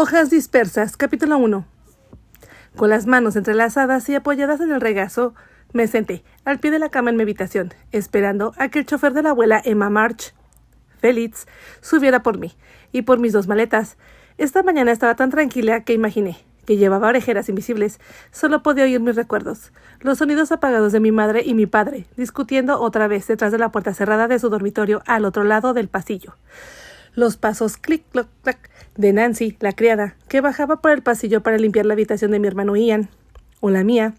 Hojas dispersas, capítulo 1. Con las manos entrelazadas y apoyadas en el regazo, me senté al pie de la cama en mi habitación, esperando a que el chofer de la abuela Emma March, Félix, subiera por mí y por mis 2 maletas. Esta mañana estaba tan tranquila que imaginé que llevaba orejeras invisibles. Solo podía oír mis recuerdos, los sonidos apagados de mi madre y mi padre, discutiendo otra vez detrás de la puerta cerrada de su dormitorio al otro lado del pasillo. Los pasos clic, cloc, clac de Nancy, la criada, que bajaba por el pasillo para limpiar la habitación de mi hermano Ian, o la mía.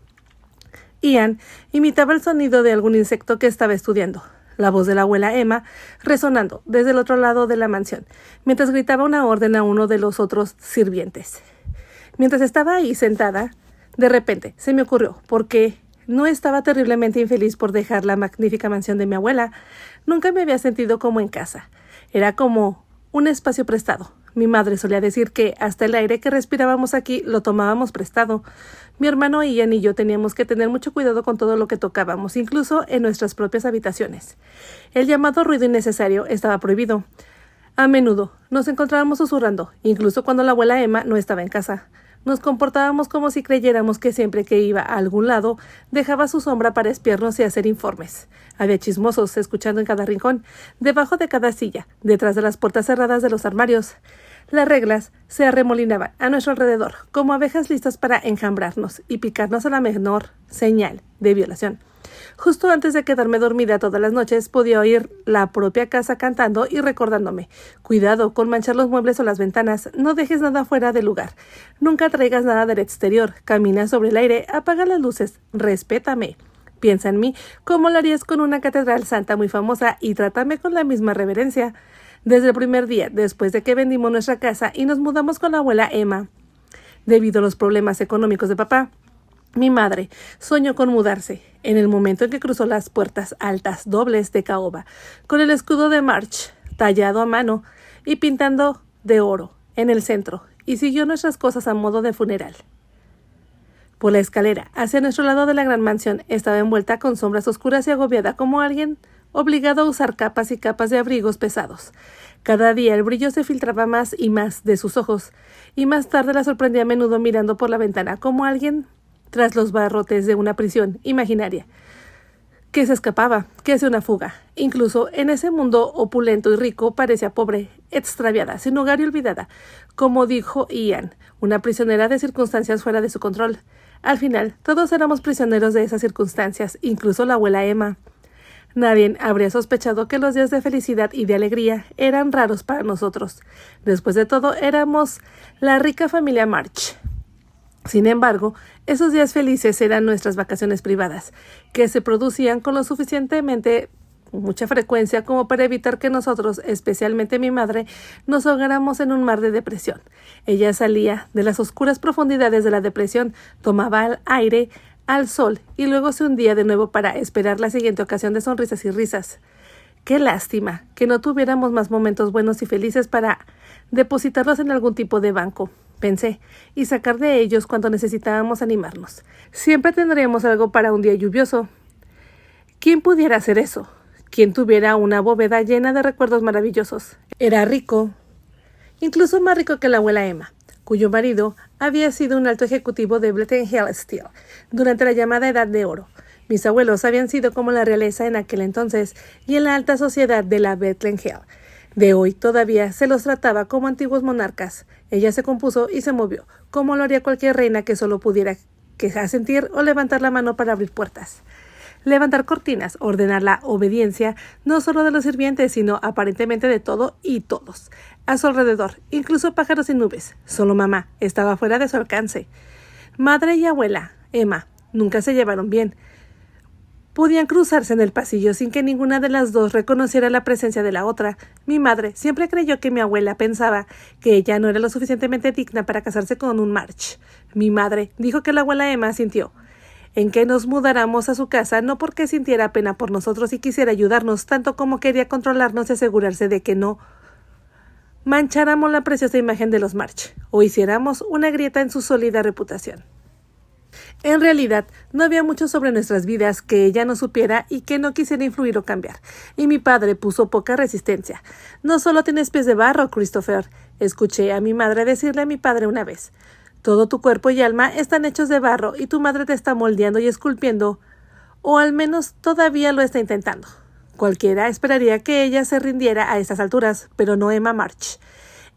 Ian imitaba el sonido de algún insecto que estaba estudiando. La voz de la abuela Emma resonando desde el otro lado de la mansión, mientras gritaba una orden a uno de los otros sirvientes. Mientras estaba ahí sentada, de repente se me ocurrió, porque no estaba terriblemente infeliz por dejar la magnífica mansión de mi abuela. Nunca me había sentido como en casa. Era como un espacio prestado. Mi madre solía decir que hasta el aire que respirábamos aquí lo tomábamos prestado. Mi hermano Ian y yo teníamos que tener mucho cuidado con todo lo que tocábamos, incluso en nuestras propias habitaciones. El llamado ruido innecesario estaba prohibido. A menudo nos encontrábamos susurrando, incluso cuando la abuela Emma no estaba en casa. Nos comportábamos como si creyéramos que siempre que iba a algún lado, dejaba su sombra para espiarnos y hacer informes. Había chismosos escuchando en cada rincón, debajo de cada silla, detrás de las puertas cerradas de los armarios. Las reglas se arremolinaban a nuestro alrededor, como abejas listas para enjambrarnos y picarnos a la menor señal de violación. Justo antes de quedarme dormida todas las noches, podía oír la propia casa cantando y recordándome: cuidado con manchar los muebles o las ventanas, no dejes nada fuera de lugar, nunca traigas nada del exterior, camina sobre el aire, apaga las luces, respétame. Piensa en mí como lo harías con una catedral santa muy famosa y trátame con la misma reverencia. Desde el primer día, después de que vendimos nuestra casa y nos mudamos con la abuela Emma, debido a los problemas económicos de papá, mi madre soñó con mudarse. En el momento en que cruzó las puertas altas dobles de caoba, con el escudo de March tallado a mano y pintando de oro en el centro, y siguió nuestras cosas a modo de funeral. Por la escalera hacia nuestro lado de la gran mansión estaba envuelta con sombras oscuras y agobiada como alguien obligado a usar capas y capas de abrigos pesados. Cada día el brillo se filtraba más y más de sus ojos, y más tarde la sorprendí a menudo mirando por la ventana como alguien tras los barrotes de una prisión imaginaria, que se escapaba, que hacía una fuga. Incluso en ese mundo opulento y rico parecía pobre, extraviada, sin hogar y olvidada, como dijo Ian, una prisionera de circunstancias fuera de su control. Al final, todos éramos prisioneros de esas circunstancias, incluso la abuela Emma. Nadie habría sospechado que los días de felicidad y de alegría eran raros para nosotros. Después de todo, éramos la rica familia March. Sin embargo, esos días felices eran nuestras vacaciones privadas, que se producían con lo suficientemente mucha frecuencia como para evitar que nosotros, especialmente mi madre, nos ahogáramos en un mar de depresión. Ella salía de las oscuras profundidades de la depresión, tomaba el aire, al sol, y luego se hundía de nuevo para esperar la siguiente ocasión de sonrisas y risas. Qué lástima que no tuviéramos más momentos buenos y felices para depositarlos en algún tipo de banco, pensé, y sacar de ellos cuando necesitábamos animarnos. Siempre tendríamos algo para un día lluvioso. ¿Quién pudiera hacer eso? ¿Quién tuviera una bóveda llena de recuerdos maravillosos? Era rico, incluso más rico que la abuela Emma, cuyo marido había sido un alto ejecutivo de Blethen Hill Steel durante la llamada Edad de Oro. Mis abuelos habían sido como la realeza en aquel entonces y en la alta sociedad de la Blethen Hill de hoy todavía se los trataba como antiguos monarcas. Ella se compuso y se movió, como lo haría cualquier reina que solo pudiera asentir o levantar la mano para abrir puertas. Levantar cortinas, ordenar la obediencia, no solo de los sirvientes, sino aparentemente de todo y todos. A su alrededor, incluso pájaros y nubes. Solo mamá estaba fuera de su alcance. Madre y abuela, Emma, nunca se llevaron bien. Podían cruzarse en el pasillo sin que ninguna de las dos reconociera la presencia de la otra. Mi madre siempre creyó que mi abuela pensaba que ella no era lo suficientemente digna para casarse con un March. Mi madre dijo que la abuela Emma sintió en que nos mudáramos a su casa, no porque sintiera pena por nosotros y quisiera ayudarnos, tanto como quería controlarnos y asegurarse de que no mancháramos la preciosa imagen de los March o hiciéramos una grieta en su sólida reputación. En realidad, no había mucho sobre nuestras vidas que ella no supiera y que no quisiera influir o cambiar, y mi padre puso poca resistencia. No solo tienes pies de barro, Christopher, Escuché a mi madre decirle a mi padre una vez: todo tu cuerpo y alma están hechos de barro y tu madre te está moldeando y esculpiendo, o al menos todavía lo está intentando. Cualquiera esperaría que ella se rindiera a estas alturas, pero no Emma March.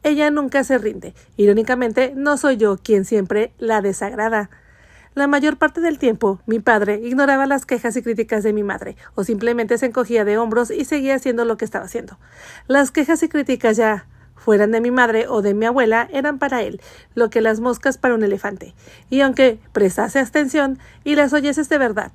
Ella nunca se rinde. Irónicamente, no soy yo quien siempre la desagrada. La mayor parte del tiempo, mi padre ignoraba las quejas y críticas de mi madre, o simplemente se encogía de hombros y seguía haciendo lo que estaba haciendo. Las quejas y críticas, ya fueran de mi madre o de mi abuela, eran para él lo que las moscas para un elefante, y aunque prestase atención y las oyeses de verdad,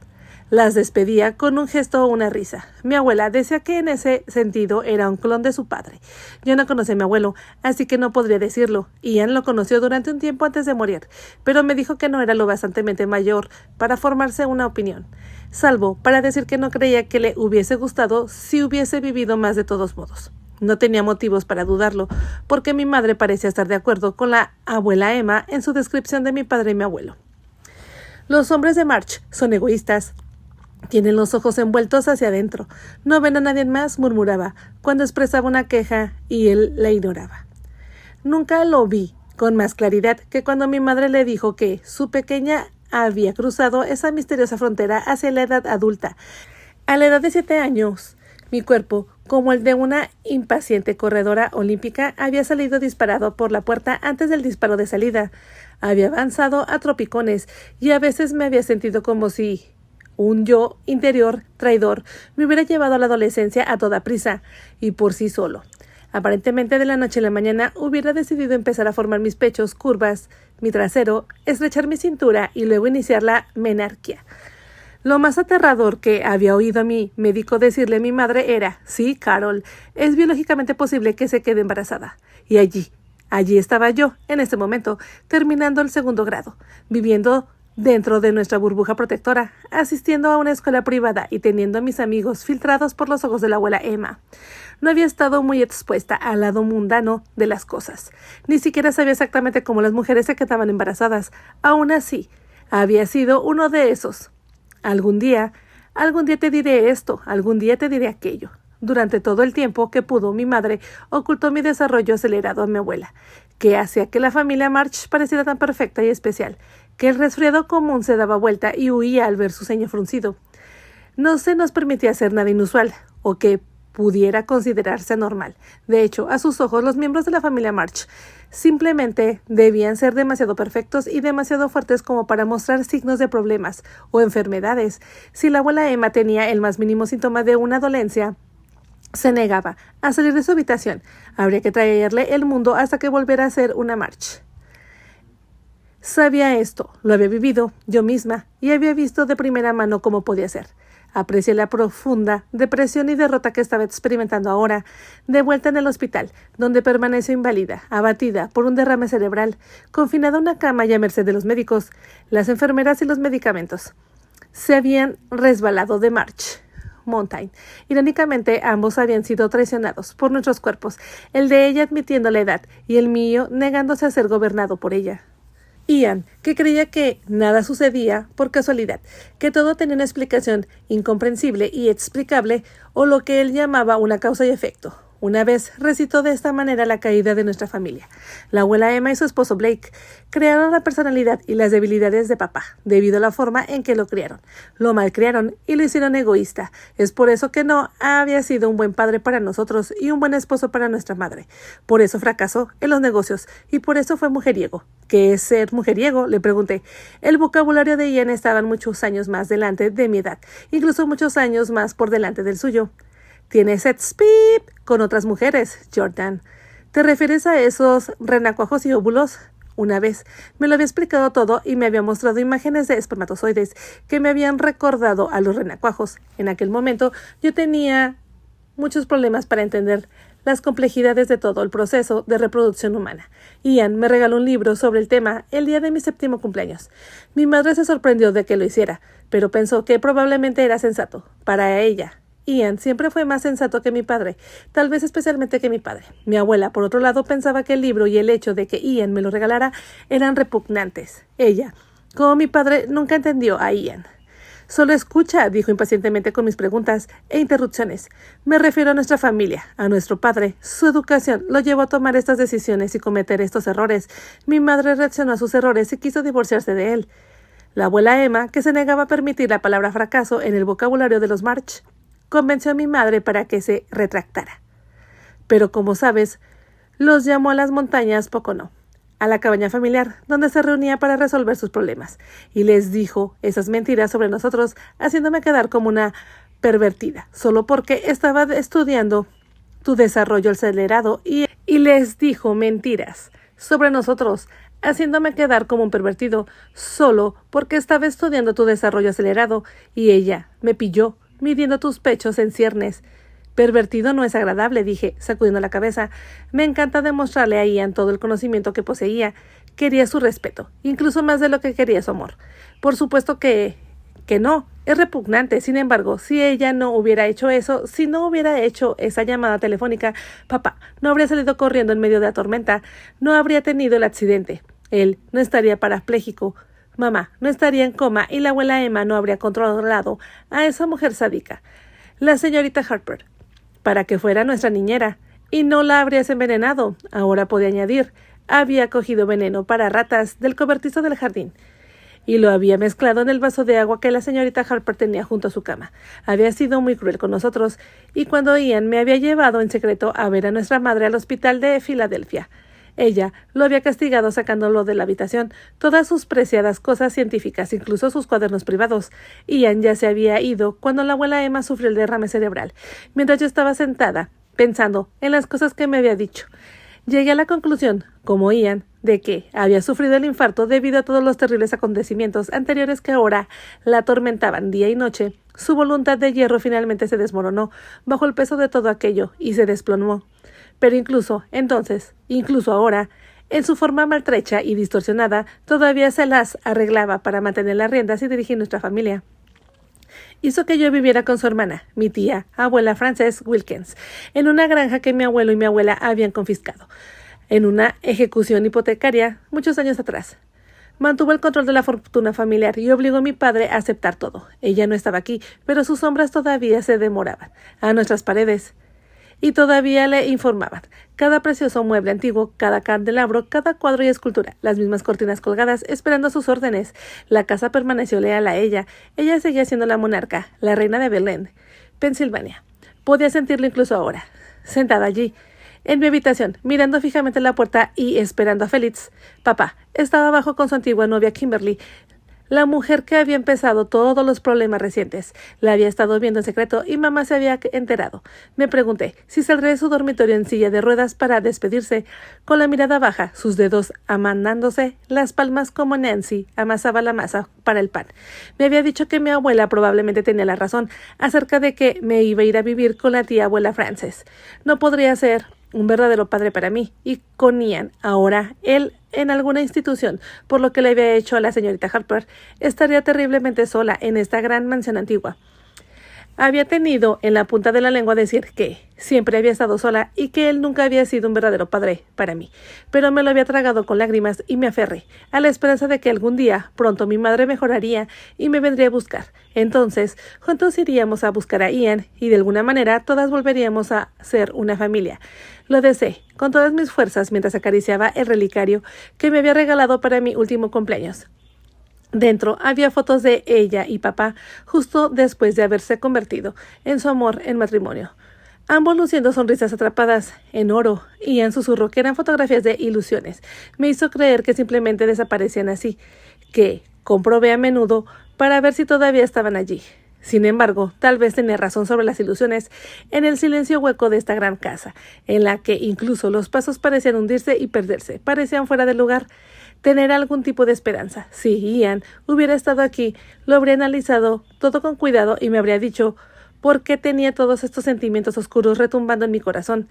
las despedía con un gesto o una risa. Mi abuela decía que en ese sentido era un clon de su padre. Yo no conocí a mi abuelo, así que no podría decirlo. Ian lo conoció durante un tiempo antes de morir, pero me dijo que no era lo bastantemente mayor para formarse una opinión, salvo para decir que no creía que le hubiese gustado si hubiese vivido más de todos modos. No tenía motivos para dudarlo, porque mi madre parecía estar de acuerdo con la abuela Emma en su descripción de mi padre y mi abuelo. Los hombres de March son egoístas. Tienen los ojos envueltos hacia adentro. No ven a nadie más, murmuraba, cuando expresaba una queja y él la ignoraba. Nunca lo vi con más claridad que cuando mi madre le dijo que su pequeña había cruzado esa misteriosa frontera hacia la edad adulta. A la edad de 7 años, mi cuerpo, como el de una impaciente corredora olímpica, había salido disparado por la puerta antes del disparo de salida. Había avanzado a tropicones y a veces me había sentido como si un yo interior traidor me hubiera llevado a la adolescencia a toda prisa y por sí solo. Aparentemente de la noche a la mañana hubiera decidido empezar a formar mis pechos, curvas, mi trasero, estrechar mi cintura y luego iniciar la menarquía. Lo más aterrador que había oído a mi médico decirle a mi madre era: sí, Carol, es biológicamente posible que se quede embarazada. Y allí estaba yo, en ese momento, terminando el 2º grado, viviendo dentro de nuestra burbuja protectora, asistiendo a una escuela privada y teniendo a mis amigos filtrados por los ojos de la abuela Emma. No había estado muy expuesta al lado mundano de las cosas. Ni siquiera sabía exactamente cómo las mujeres se quedaban embarazadas. Aún así, había sido uno de esos. Algún día te diré esto, algún día te diré aquello. Durante todo el tiempo que pudo, mi madre ocultó mi desarrollo acelerado a mi abuela, que hacía que la familia March pareciera tan perfecta y especial, que el resfriado común se daba vuelta y huía al ver su ceño fruncido. No se nos permitía hacer nada inusual, o que pudiera considerarse normal. De hecho, a sus ojos, los miembros de la familia March simplemente debían ser demasiado perfectos y demasiado fuertes como para mostrar signos de problemas o enfermedades. Si la abuela Emma tenía el más mínimo síntoma de una dolencia, se negaba a salir de su habitación. Habría que traerle el mundo hasta que volviera a ser una March. Sabía esto, lo había vivido yo misma y había visto de primera mano cómo podía ser. Aprecié la profunda depresión y derrota que estaba experimentando ahora, de vuelta en el hospital, donde permaneció inválida, abatida por un derrame cerebral, confinada a una cama y a merced de los médicos, las enfermeras y los medicamentos. Se habían resbalado de March Mountain. Irónicamente, ambos habían sido traicionados por nuestros cuerpos, el de ella admitiendo la edad y el mío negándose a ser gobernado por ella. Ian, que creía que nada sucedía por casualidad, que todo tenía una explicación incomprensible y explicable, o lo que él llamaba una causa y efecto. Una vez recitó de esta manera la caída de nuestra familia. La abuela Emma y su esposo Blake crearon la personalidad y las debilidades de papá, debido a la forma en que lo criaron. Lo malcriaron y lo hicieron egoísta. Es por eso que no había sido un buen padre para nosotros y un buen esposo para nuestra madre. Por eso fracasó en los negocios y por eso fue mujeriego. ¿Qué es ser mujeriego?, le pregunté. El vocabulario de Ian estaba muchos años más delante de mi edad, incluso muchos años más por delante del suyo. Tienes sex pip con otras mujeres, Jordan. ¿Te refieres a esos renacuajos y óvulos? Una vez me lo había explicado todo y me había mostrado imágenes de espermatozoides que me habían recordado a los renacuajos. En aquel momento yo tenía muchos problemas para entender las complejidades de todo el proceso de reproducción humana. Ian me regaló un libro sobre el tema el día de mi 7º cumpleaños. Mi madre se sorprendió de que lo hiciera, pero pensó que probablemente era sensato para ella. Ian siempre fue más sensato que mi padre, tal vez especialmente que mi padre. Mi abuela, por otro lado, pensaba que el libro y el hecho de que Ian me lo regalara eran repugnantes. Ella, como mi padre, nunca entendió a Ian. Solo escucha, dijo impacientemente con mis preguntas e interrupciones. Me refiero a nuestra familia, a nuestro padre. Su educación lo llevó a tomar estas decisiones y cometer estos errores. Mi madre reaccionó a sus errores y quiso divorciarse de él. La abuela Emma, que se negaba a permitir la palabra fracaso en el vocabulario de los March, convenció a mi madre para que se retractara. Pero como sabes, los llamó a las montañas poco no, a la cabaña familiar, donde se reunía para resolver sus problemas, y les dijo esas mentiras sobre nosotros, haciéndome quedar como una pervertida, solo porque estaba estudiando tu desarrollo acelerado, y les dijo mentiras sobre nosotros, haciéndome quedar como un pervertido, solo porque estaba estudiando tu desarrollo acelerado, y ella me pilló, midiendo tus pechos en ciernes. Pervertido no es agradable, dije, sacudiendo la cabeza. Me encanta demostrarle a Ian todo el conocimiento que poseía. Quería su respeto, incluso más de lo que quería su amor. Por supuesto que no, es repugnante. Sin embargo, si ella no hubiera hecho eso, si no hubiera hecho esa llamada telefónica, papá no habría salido corriendo en medio de la tormenta, no habría tenido el accidente. Él no estaría parapléjico. Mamá no estaría en coma y la abuela Emma no habría controlado a esa mujer sádica, la señorita Harper, para que fuera nuestra niñera, y no la habrías envenenado. Ahora podía añadir, había cogido veneno para ratas del cobertizo del jardín, y lo había mezclado en el vaso de agua que la señorita Harper tenía junto a su cama. Había sido muy cruel con nosotros, y cuando Ian me había llevado en secreto a ver a nuestra madre al hospital de Filadelfia, ella lo había castigado sacándolo de la habitación, todas sus preciadas cosas científicas, incluso sus cuadernos privados. Ian ya se había ido cuando la abuela Emma sufrió el derrame cerebral, mientras yo estaba sentada, pensando en las cosas que me había dicho. Llegué a la conclusión, como Ian, de que había sufrido el infarto debido a todos los terribles acontecimientos anteriores que ahora la atormentaban día y noche. Su voluntad de hierro finalmente se desmoronó bajo el peso de todo aquello y se desplomó. Pero incluso entonces, incluso ahora, en su forma maltrecha y distorsionada, todavía se las arreglaba para mantener las riendas y dirigir nuestra familia. Hizo que yo viviera con su hermana, mi tía, abuela Frances Wilkins, en una granja que mi abuelo y mi abuela habían confiscado, en una ejecución hipotecaria muchos años atrás. Mantuvo el control de la fortuna familiar y obligó a mi padre a aceptar todo. Ella no estaba aquí, pero sus sombras todavía se demoraban a nuestras paredes. Y todavía le informaban. Cada precioso mueble antiguo, cada candelabro, cada cuadro y escultura, las mismas cortinas colgadas, esperando sus órdenes. La casa permaneció leal a ella. Ella seguía siendo la monarca, la reina de Belén, Pensilvania. Podía sentirlo incluso ahora, sentada allí, en mi habitación, mirando fijamente la puerta y esperando a Félix. Papá estaba abajo con su antigua novia Kimberly, la mujer que había empezado todos los problemas recientes. La había estado viendo en secreto y mamá se había enterado. Me pregunté si saldría de su dormitorio en silla de ruedas para despedirse, con la mirada baja, sus dedos amanándose, las palmas como Nancy amasaba la masa para el pan. Me había dicho que mi abuela probablemente tenía la razón acerca de que me iba a ir a vivir con la tía abuela Frances. No podría ser un verdadero padre para mí, y con Ian, ahora él en alguna institución, por lo que le había hecho a la señorita Harper, estaría terriblemente sola en esta gran mansión antigua. Había tenido en la punta de la lengua decir que siempre había estado sola y que él nunca había sido un verdadero padre para mí, pero me lo había tragado con lágrimas y me aferré a la esperanza de que algún día pronto mi madre mejoraría y me vendría a buscar. Entonces, juntos iríamos a buscar a Ian y de alguna manera todas volveríamos a ser una familia. Lo deseé con todas mis fuerzas mientras acariciaba el relicario que me había regalado para mi último cumpleaños. Dentro había fotos de ella y papá justo después de haberse convertido en su amor en matrimonio. Ambos luciendo sonrisas atrapadas en oro. Ian susurró que eran fotografías de ilusiones. Me hizo creer que simplemente desaparecían así, que comprobé a menudo para ver si todavía estaban allí. Sin embargo, tal vez tenía razón sobre las ilusiones en el silencio hueco de esta gran casa, en la que incluso los pasos parecían hundirse y perderse, parecían fuera de lugar. Tener algún tipo de esperanza. Si Ian hubiera estado aquí, lo habría analizado todo con cuidado y me habría dicho por qué tenía todos estos sentimientos oscuros retumbando en mi corazón.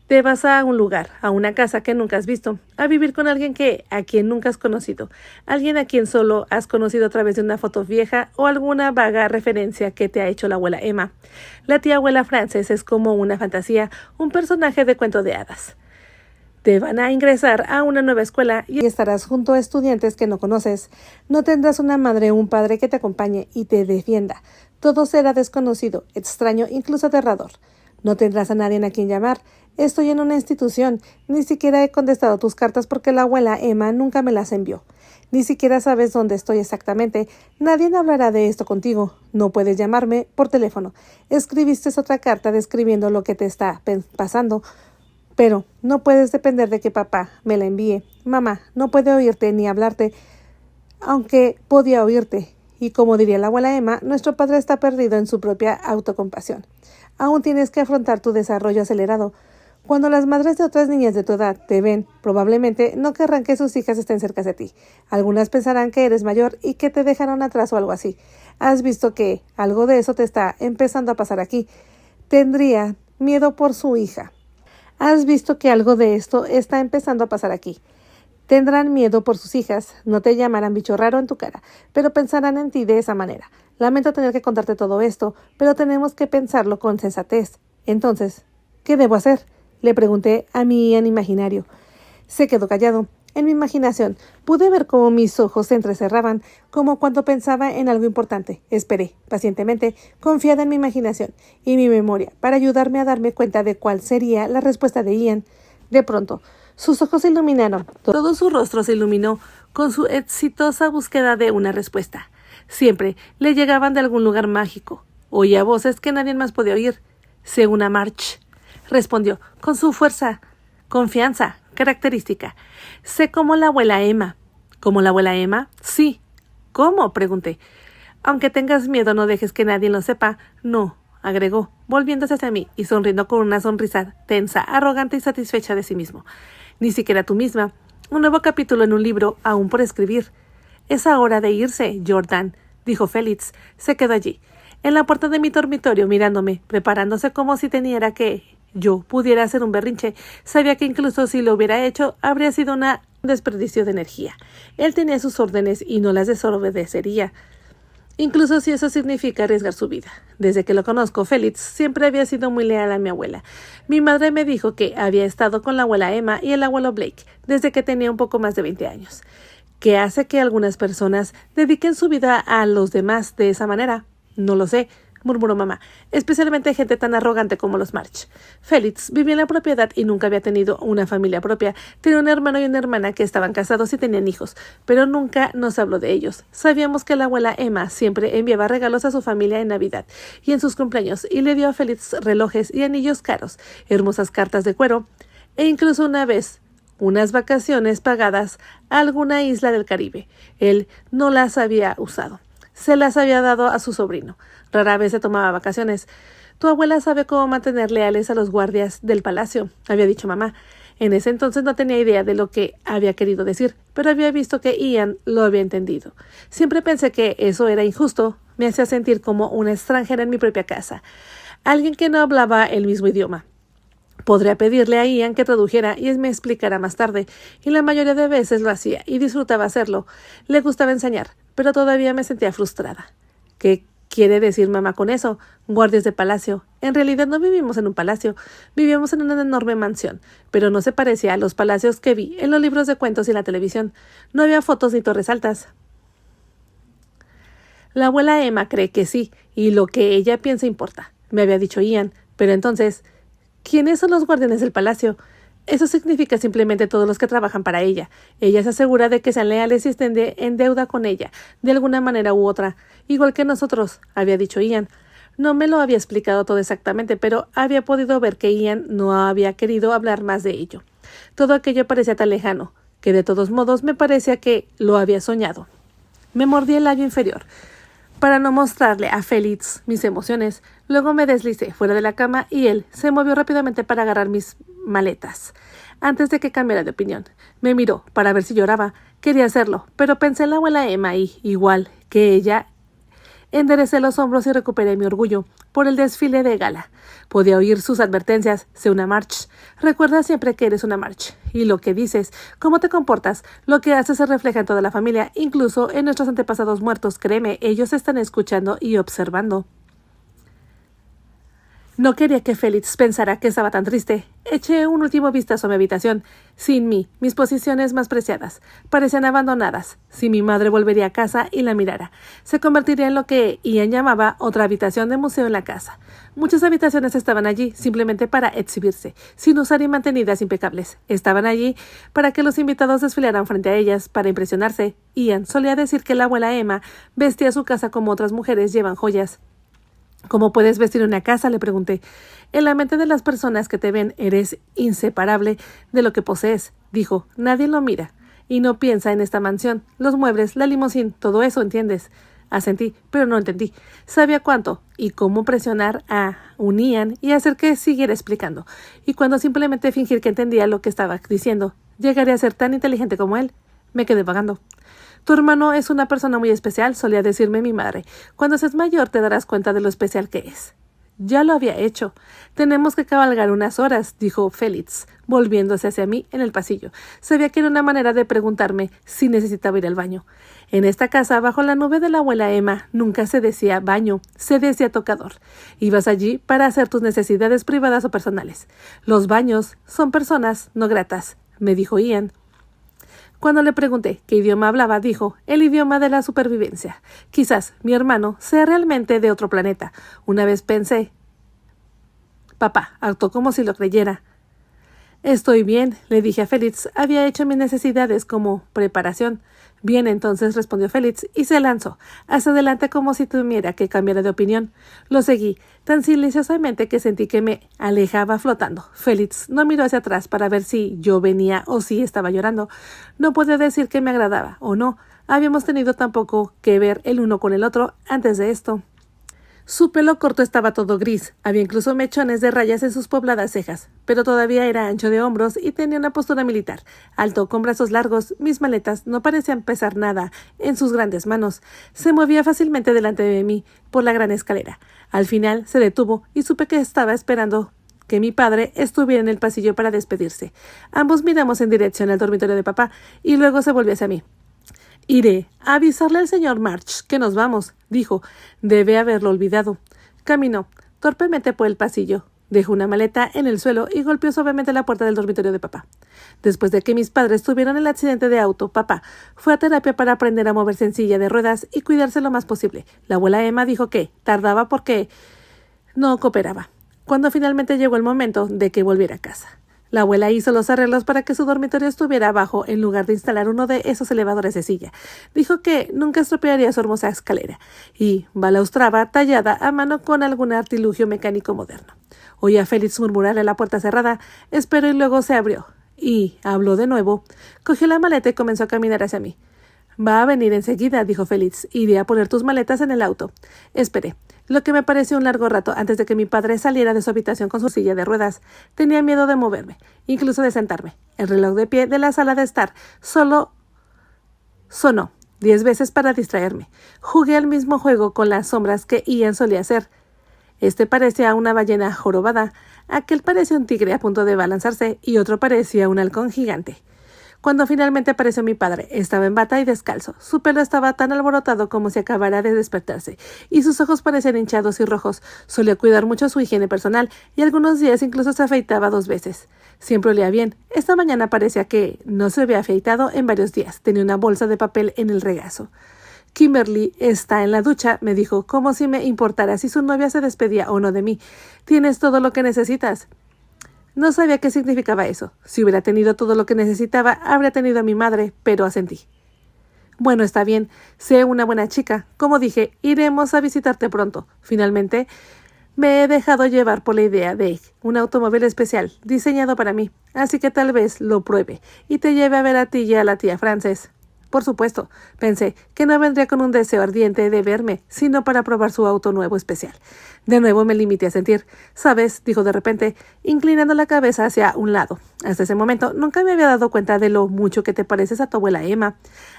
Te vas a un lugar, a una casa que nunca has visto, a vivir con alguien a quien nunca has conocido, alguien a quien solo has conocido a través de una foto vieja o alguna vaga referencia que te ha hecho la abuela Emma. La tía abuela Frances es como una fantasía, un personaje de cuento de hadas. Te van a ingresar a una nueva escuela y estarás junto a estudiantes que no conoces. No tendrás una madre o un padre que te acompañe y te defienda. Todo será desconocido, extraño, incluso aterrador. No tendrás a nadie a quien llamar. Estoy en una institución. Ni siquiera he contestado tus cartas porque la abuela Emma nunca me las envió. Ni siquiera sabes dónde estoy exactamente. Nadie hablará de esto contigo. No puedes llamarme por teléfono. Escribiste otra carta describiendo lo que te está pasando. Pero no puedes depender de que papá me la envíe. Mamá no puede oírte ni hablarte, aunque podía oírte. Y como diría la abuela Emma, nuestro padre está perdido en su propia autocompasión. Aún tienes que afrontar tu desarrollo acelerado. Cuando las madres de otras niñas de tu edad te ven, probablemente no querrán que sus hijas estén cerca de ti. Algunas pensarán que eres mayor y que te dejaron atrás o algo así. Has visto que algo de eso te está empezando a pasar aquí. Tendría miedo por su hija. Has visto que algo de esto está empezando a pasar aquí. Tendrán miedo por sus hijas, no te llamarán bicho raro en tu cara, pero pensarán en ti de esa manera. Lamento tener que contarte todo esto, pero tenemos que pensarlo con sensatez. Entonces, ¿qué debo hacer?, le pregunté a mi Ian imaginario. Se quedó callado. En mi imaginación pude ver cómo mis ojos se entrecerraban, como cuando pensaba en algo importante. Esperé, pacientemente, confiada en mi imaginación y mi memoria, para ayudarme a darme cuenta de cuál sería la respuesta de Ian. De pronto, sus ojos se iluminaron. Todo su rostro se iluminó con su exitosa búsqueda de una respuesta. Siempre le llegaban de algún lugar mágico. Oía voces que nadie más podía oír. «Sé una March», respondió, con su fuerza, confianza característica. «Sé como la abuela Emma». «¿Como la abuela Emma?» «Sí». «¿Cómo?», pregunté. «Aunque tengas miedo, no dejes que nadie lo sepa». «No», agregó, volviéndose hacia mí y sonriendo con una sonrisa tensa, arrogante y satisfecha de sí mismo. «Ni siquiera tú misma. Un nuevo capítulo en un libro aún por escribir». «Es hora de irse, Jordan», dijo Félix. Se quedó allí, en la puerta de mi dormitorio, mirándome, preparándose como si temiera que yo pudiera hacer un berrinche. Sabía que incluso si lo hubiera hecho, habría sido un desperdicio de energía. Él tenía sus órdenes y no las desobedecería, incluso si eso significa arriesgar su vida. Desde que lo conozco, Félix siempre había sido muy leal a mi abuela. Mi madre me dijo que había estado con la abuela Emma y el abuelo Blake desde que tenía un poco más de 20 años. ¿Qué hace que algunas personas dediquen su vida a los demás de esa manera? No lo sé, murmuró mamá, especialmente gente tan arrogante como los March. Félix vivía en la propiedad y nunca había tenido una familia propia. Tenía un hermano y una hermana que estaban casados y tenían hijos, pero nunca nos habló de ellos. Sabíamos que la abuela Emma siempre enviaba regalos a su familia en Navidad y en sus cumpleaños, y le dio a Félix relojes y anillos caros, hermosas cartas de cuero, e incluso una vez unas vacaciones pagadas a alguna isla del Caribe. Él no las había usado. Se las había dado a su sobrino. Rara vez se tomaba vacaciones. «Tu abuela sabe cómo mantener leales a los guardias del palacio», había dicho mamá. En ese entonces no tenía idea de lo que había querido decir, pero había visto que Ian lo había entendido. Siempre pensé que eso era injusto. Me hacía sentir como una extranjera en mi propia casa, alguien que no hablaba el mismo idioma. Podría pedirle a Ian que tradujera y me explicara más tarde, y la mayoría de veces lo hacía y disfrutaba hacerlo. Le gustaba enseñar, pero todavía me sentía frustrada. ¿Qué quiere decir mamá con eso? Guardias de palacio. En realidad no vivimos en un palacio, vivíamos en una enorme mansión, pero no se parecía a los palacios que vi en los libros de cuentos y la televisión. No había fotos ni torres altas. La abuela Emma cree que sí, y lo que ella piensa importa, me había dicho Ian, pero entonces, ¿quiénes son los guardianes del palacio? Eso significa simplemente todos los que trabajan para ella. Ella se asegura de que sean leales y estén en deuda con ella, de alguna manera u otra, igual que nosotros, había dicho Ian. No me lo había explicado todo exactamente, pero había podido ver que Ian no había querido hablar más de ello. Todo aquello parecía tan lejano, que de todos modos me parecía que lo había soñado. Me mordí el labio inferior para no mostrarle a Félix mis emociones. Luego me deslicé fuera de la cama y él se movió rápidamente para agarrar mis maletas. Antes de que cambiara de opinión, me miró para ver si lloraba. Quería hacerlo, pero pensé en la abuela Emma y, igual que ella, enderecé los hombros y recuperé mi orgullo por el desfile de gala. Podía oír sus advertencias. «Sé una March. Recuerda siempre que eres una March. Y lo que dices, cómo te comportas, lo que haces se refleja en toda la familia, incluso en nuestros antepasados muertos. Créeme, ellos están escuchando y observando». No quería que Félix pensara que estaba tan triste. Eché un último vistazo a mi habitación. Sin mí, mis posiciones más preciadas parecían abandonadas. Si mi madre volvería a casa y la mirara, se convertiría en lo que Ian llamaba otra habitación de museo en la casa. Muchas habitaciones estaban allí simplemente para exhibirse, sin usar y mantenidas impecables. Estaban allí para que los invitados desfilaran frente a ellas, para impresionarse. Ian solía decir que la abuela Emma vestía su casa como otras mujeres llevan joyas. ¿Cómo puedes vestir una casa?, le pregunté. En la mente de las personas que te ven eres inseparable de lo que posees, dijo. Nadie lo mira y no piensa en esta mansión, los muebles, la limusín, todo eso, ¿entiendes? Asentí, pero no entendí. Sabía cuánto y cómo presionar a un Ian y hacer que siguiera explicando. Y cuando simplemente fingir que entendía lo que estaba diciendo, llegaré a ser tan inteligente como él. Me quedé vagando. Tu hermano es una persona muy especial, solía decirme mi madre. Cuando seas mayor te darás cuenta de lo especial que es. Ya lo había hecho. Tenemos que cabalgar unas horas, dijo Félix, volviéndose hacia mí en el pasillo. Sabía que era una manera de preguntarme si necesitaba ir al baño. En esta casa, bajo la nube de la abuela Emma, nunca se decía baño, se decía tocador. Ibas allí para hacer tus necesidades privadas o personales. Los baños son personas no gratas, me dijo Ian. Cuando le pregunté qué idioma hablaba, dijo, el idioma de la supervivencia. Quizás mi hermano sea realmente de otro planeta. Una vez pensé. Papá actuó como si lo creyera. Estoy bien, le dije a Félix. Había hecho mis necesidades como preparación. Bien, entonces, respondió Félix, y se lanzó hacia adelante como si temiera que cambiara de opinión. Lo seguí tan silenciosamente que sentí que me alejaba flotando. Félix no miró hacia atrás para ver si yo venía o si estaba llorando. No podía decir que me agradaba o no. Habíamos tenido tan poco que ver el uno con el otro antes de esto. Su pelo corto estaba todo gris, había incluso mechones de rayas en sus pobladas cejas, pero todavía era ancho de hombros y tenía una postura militar. Alto, con brazos largos, mis maletas no parecían pesar nada en sus grandes manos. Se movía fácilmente delante de mí por la gran escalera. Al final se detuvo y supe que estaba esperando que mi padre estuviera en el pasillo para despedirse. Ambos miramos en dirección al dormitorio de papá y luego se volvió hacia mí. Iré a avisarle al señor March que nos vamos, dijo. Debe haberlo olvidado. Caminó torpemente por el pasillo, dejó una maleta en el suelo y golpeó suavemente la puerta del dormitorio de papá. Después de que mis padres tuvieron el accidente de auto, papá fue a terapia para aprender a moverse en silla de ruedas y cuidarse lo más posible. La abuela Emma dijo que tardaba porque no cooperaba. Cuando finalmente llegó el momento de que volviera a casa. La abuela hizo los arreglos para que su dormitorio estuviera abajo en lugar de instalar uno de esos elevadores de silla. Dijo que nunca estropearía su hermosa escalera y balaustraba tallada a mano con algún artilugio mecánico moderno. Oí a Félix murmurar en la puerta cerrada, esperó y luego se abrió. Y habló de nuevo. Cogió la maleta y comenzó a caminar hacia mí. Va a venir enseguida, dijo Félix. Iré a poner tus maletas en el auto. Esperé. Lo que me pareció un largo rato antes de que mi padre saliera de su habitación con su silla de ruedas. Tenía miedo de moverme, incluso de sentarme. El reloj de pie de la sala de estar solo sonó 10 veces para distraerme. Jugué al mismo juego con las sombras que Ian solía hacer. Este parecía una ballena jorobada, aquel parecía un tigre a punto de balanzarse y otro parecía un halcón gigante. Cuando finalmente apareció mi padre, estaba en bata y descalzo. Su pelo estaba tan alborotado como si acabara de despertarse, y sus ojos parecían hinchados y rojos. Solía cuidar mucho su higiene personal, y algunos días incluso se afeitaba 2 veces. Siempre olía bien. Esta mañana parecía que no se había afeitado en varios días. Tenía una bolsa de papel en el regazo. Kimberly está en la ducha, me dijo, como si me importara si su novia se despedía o no de mí. Tienes todo lo que necesitas. No sabía qué significaba eso. Si hubiera tenido todo lo que necesitaba, habría tenido a mi madre, pero asentí. Bueno, está bien. Sé una buena chica. Como dije, iremos a visitarte pronto. Finalmente, me he dejado llevar por la idea de un automóvil especial, diseñado para mí. Así que tal vez lo pruebe y te lleve a ver a ti y a la tía Frances. Por supuesto, pensé que no vendría con un deseo ardiente de verme, sino para probar su auto nuevo especial. De nuevo me limité a sentir. ¿Sabes?, dijo de repente, inclinando la cabeza hacia un lado. Hasta ese momento nunca me había dado cuenta de lo mucho que te pareces a tu abuela Emma.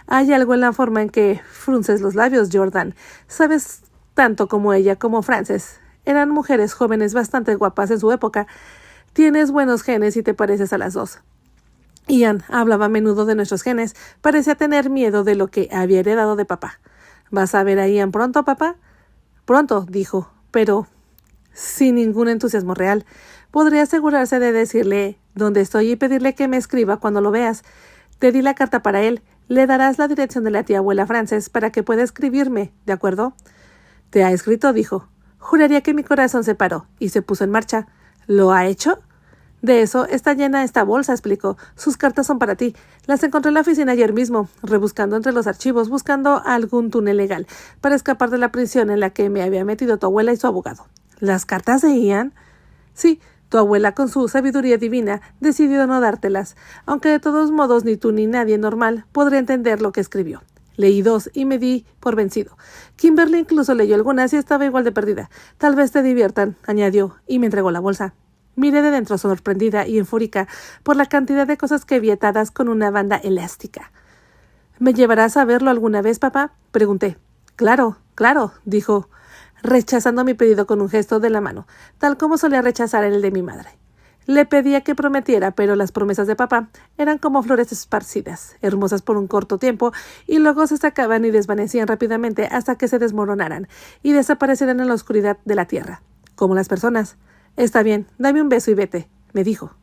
Hay algo en la forma en que frunces los labios, Jordan. Sabes tanto como ella como Frances. Eran mujeres jóvenes bastante guapas en su época. Tienes buenos genes y te pareces a las dos. Ian hablaba a menudo de nuestros genes. Parecía tener miedo de lo que había heredado de papá. ¿Vas a ver a Ian pronto, papá? Pronto, dijo, pero sin ningún entusiasmo real. Podría asegurarse de decirle dónde estoy y pedirle que me escriba cuando lo veas. Te di la carta para él. Le darás la dirección de la tía abuela Frances para que pueda escribirme, ¿de acuerdo? Te ha escrito, dijo. Juraría que mi corazón se paró y se puso en marcha. ¿Lo ha hecho? De eso está llena esta bolsa, explicó. Sus cartas son para ti. Las encontré en la oficina ayer mismo, rebuscando entre los archivos, buscando algún túnel legal para escapar de la prisión en la que me había metido tu abuela y su abogado. ¿Las cartas de Ian? Sí, tu abuela con su sabiduría divina decidió no dártelas, aunque de todos modos ni tú ni nadie normal podría entender lo que escribió. Leí 2 y me di por vencido. Kimberly incluso leyó algunas y estaba igual de perdida. Tal vez te diviertan, añadió, y me entregó la bolsa. Miré de dentro sorprendida y enfúrica por la cantidad de cosas que vi atadas con una banda elástica. ¿Me llevarás a verlo alguna vez, papá? Pregunté. Claro, claro, dijo, rechazando mi pedido con un gesto de la mano, tal como solía rechazar el de mi madre. Le pedía que prometiera, pero las promesas de papá eran como flores esparcidas, hermosas por un corto tiempo, y luego se sacaban y desvanecían rápidamente hasta que se desmoronaran y desaparecieran en la oscuridad de la tierra, como las personas. Está bien, dame un beso y vete, me dijo.